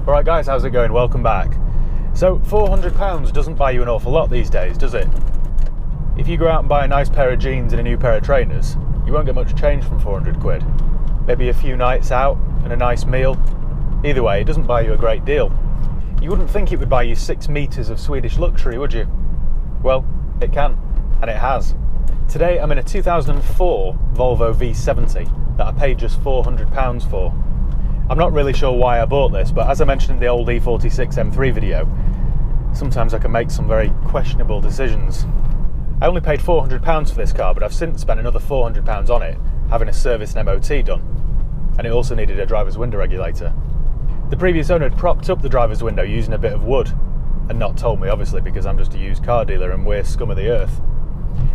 Alright guys, how's it going? Welcome back. So £400 doesn't buy you an awful lot these days, does it? If you go out and buy a nice pair of jeans and a new pair of trainers, you won't get much change from 400 quid. Maybe a few nights out and a nice meal. Either way, it doesn't buy you a great deal. You wouldn't think it would buy you 6 metres of Swedish luxury, would you? Well, it can, and it has. Today I'm in a 2004 Volvo V70 that I paid just £400 for. I'm not really sure why I bought this, but as I mentioned in the old E46 M3 video, sometimes I can make some very questionable decisions. I only paid £400 for this car, but I've since spent another £400 on it, having a service and MOT done. And it also needed a driver's window regulator. The previous owner had propped up the driver's window using a bit of wood, and not told me obviously because I'm just a used car dealer and we're scum of the earth.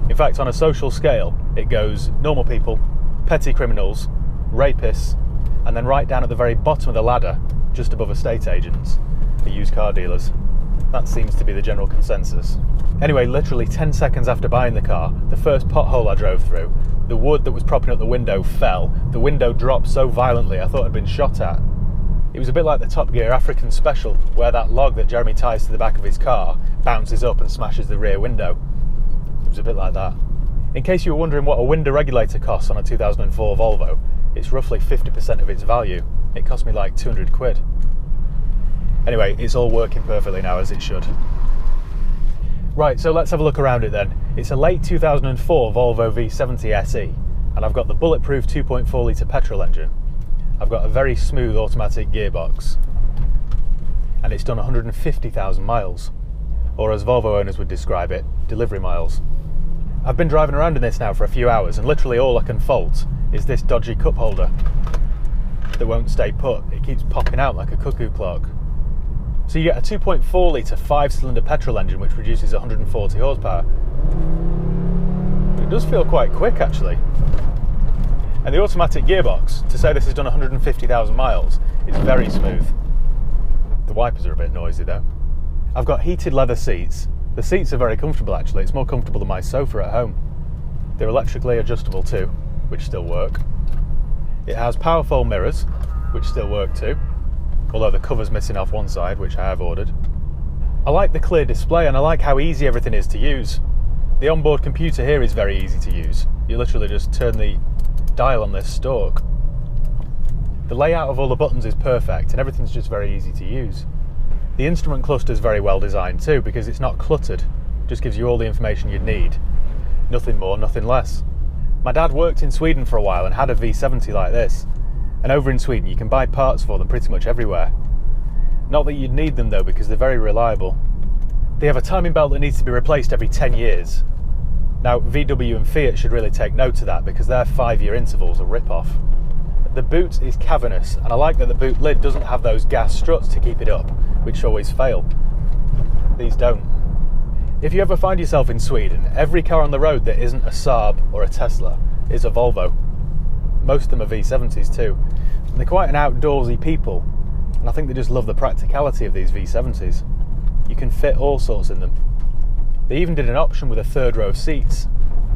In fact, on a social scale, it goes normal people, petty criminals, rapists, and then right down at the very bottom of the ladder, just above estate agents, the used car dealers. That seems to be the general consensus. Anyway, literally 10 seconds after buying the car, the first pothole I drove through, the wood that was propping up the window fell. The window dropped so violently I thought I'd been shot at. It was a bit like the Top Gear African Special, where that log that Jeremy ties to the back of his car bounces up and smashes the rear window. It was a bit like that. In case you were wondering what a window regulator costs on a 2004 Volvo, it's roughly 50% of its value. It cost me like 200 quid. Anyway, it's all working perfectly now, as it should. Right, so let's have a look around it then. It's a late 2004 Volvo V70 SE, and I've got the bulletproof 2.4 litre petrol engine. I've got a very smooth automatic gearbox, and it's done 150,000 miles, or as Volvo owners would describe it, delivery miles. I've been driving around in this now for a few hours, and literally all I can fault is this dodgy cup holder that won't stay put. It keeps popping out like a cuckoo clock. So you get a 2.4 litre 5-cylinder petrol engine which produces 140 horsepower. But it does feel quite quick actually. And the automatic gearbox, to say this has done 150,000 miles, is very smooth. The wipers are a bit noisy though. I've got heated leather seats. The seats are very comfortable actually. It's more comfortable than my sofa at home. They're electrically adjustable too, which still work. It has powerful mirrors, which still work too, although the cover's missing off one side, which I have ordered. I like the clear display and I like how easy everything is to use. The onboard computer here is very easy to use. You literally just turn the dial on this stalk. The layout of all the buttons is perfect and everything's just very easy to use. The instrument cluster is very well designed too because it's not cluttered. It just gives you all the information you'd need. Nothing more, nothing less. My dad worked in Sweden for a while and had a V70 like this. And over in Sweden you can buy parts for them pretty much everywhere. Not that you'd need them though because they're very reliable. They have a timing belt that needs to be replaced every 10 years. Now VW and Fiat should really take note of that because their 5-year intervals are rip-off. The boot is cavernous and I like that the boot lid doesn't have those gas struts to keep it up, which always fail. These don't. If you ever find yourself in Sweden, every car on the road that isn't a Saab or a Tesla is a Volvo. Most of them are V70s too. And they're quite an outdoorsy people, and I think they just love the practicality of these V70s. You can fit all sorts in them. They even did an option with a 3rd row of seats,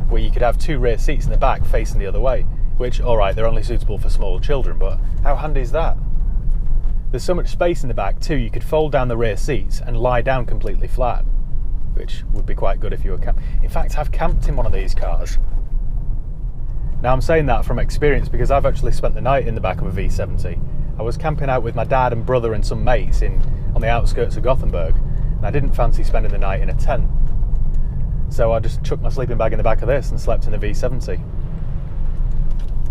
where you could have 2 rear seats in the back facing the other way, which, alright, they're only suitable for small children, but how handy is that? There's so much space in the back too, you could fold down the rear seats and lie down completely flat, which would be quite good if you were camping. In fact, I've camped in one of these cars. Now I'm saying that from experience because I've actually spent the night in the back of a V70. I was camping out with my dad and brother and some mates on the outskirts of Gothenburg, and I didn't fancy spending the night in a tent. So I just chucked my sleeping bag in the back of this and slept in the V70.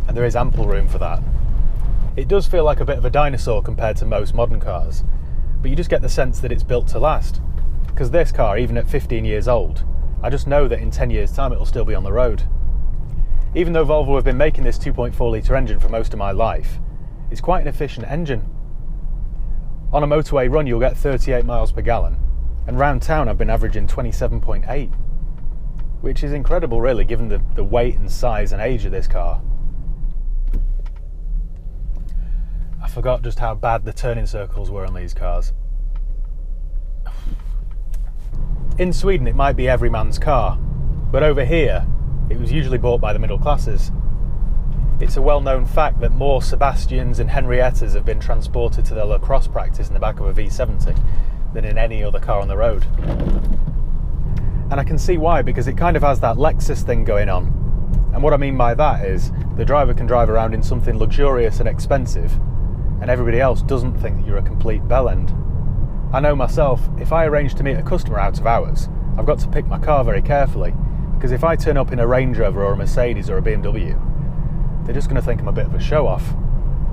And there is ample room for that. It does feel like a bit of a dinosaur compared to most modern cars, but you just get the sense that it's built to last. Because this car, even at 15 years old, I just know that in 10 years' time it'll still be on the road. Even though Volvo have been making this 2.4 litre engine for most of my life, it's quite an efficient engine. On a motorway run you'll get 38 miles per gallon, and round town I've been averaging 27.8, which is incredible really given the weight and size and age of this car. I forgot just how bad the turning circles were on these cars. In Sweden it might be every man's car, but over here it was usually bought by the middle classes. It's a well-known fact that more Sebastians and Henriettas have been transported to their lacrosse practice in the back of a V70 than in any other car on the road. And I can see why, because it kind of has that Lexus thing going on. And what I mean by that is the driver can drive around in something luxurious and expensive, and everybody else doesn't think that you're a complete bellend. I know myself, if I arrange to meet a customer out of hours, I've got to pick my car very carefully, because if I turn up in a Range Rover or a Mercedes or a BMW, they're just going to think I'm a bit of a show-off.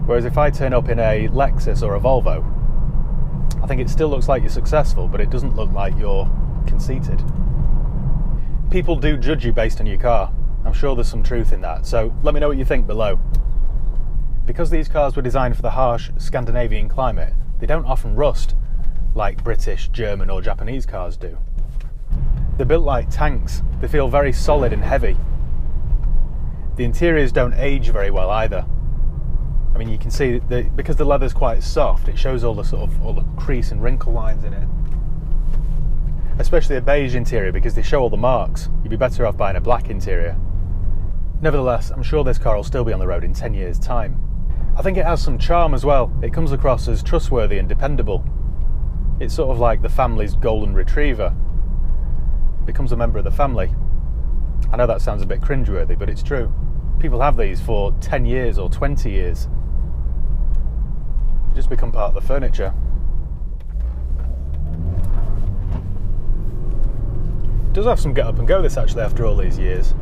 Whereas if I turn up in a Lexus or a Volvo, I think it still looks like you're successful, but it doesn't look like you're conceited. People do judge you based on your car. I'm sure there's some truth in that, so let me know what you think below. Because these cars were designed for the harsh Scandinavian climate, they don't often rust like British, German or Japanese cars do. They're built like tanks. They feel very solid and heavy. The interiors don't age very well either. I mean, you can see that because the leather's quite soft, it shows all the crease and wrinkle lines in it. Especially a beige interior, because they show all the marks. You'd be better off buying a black interior. Nevertheless, I'm sure this car will still be on the road in 10 years' time. I think it has some charm as well. It comes across as trustworthy and dependable. It's sort of like the family's golden retriever. It becomes a member of the family. I know that sounds a bit cringeworthy, but it's true. People have these for 10 years or 20 years. They just become part of the furniture. It does have some get up and go, this, actually, after all these years.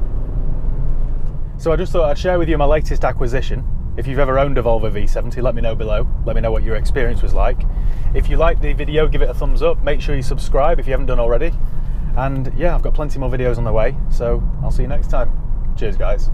So I just thought I'd share with you my latest acquisition. If you've ever owned a Volvo V70, let me know below. Let me know what your experience was like. If you liked the video, give it a thumbs up. Make sure you subscribe if you haven't done already. And yeah, I've got plenty more videos on the way, so I'll see you next time. Cheers, guys.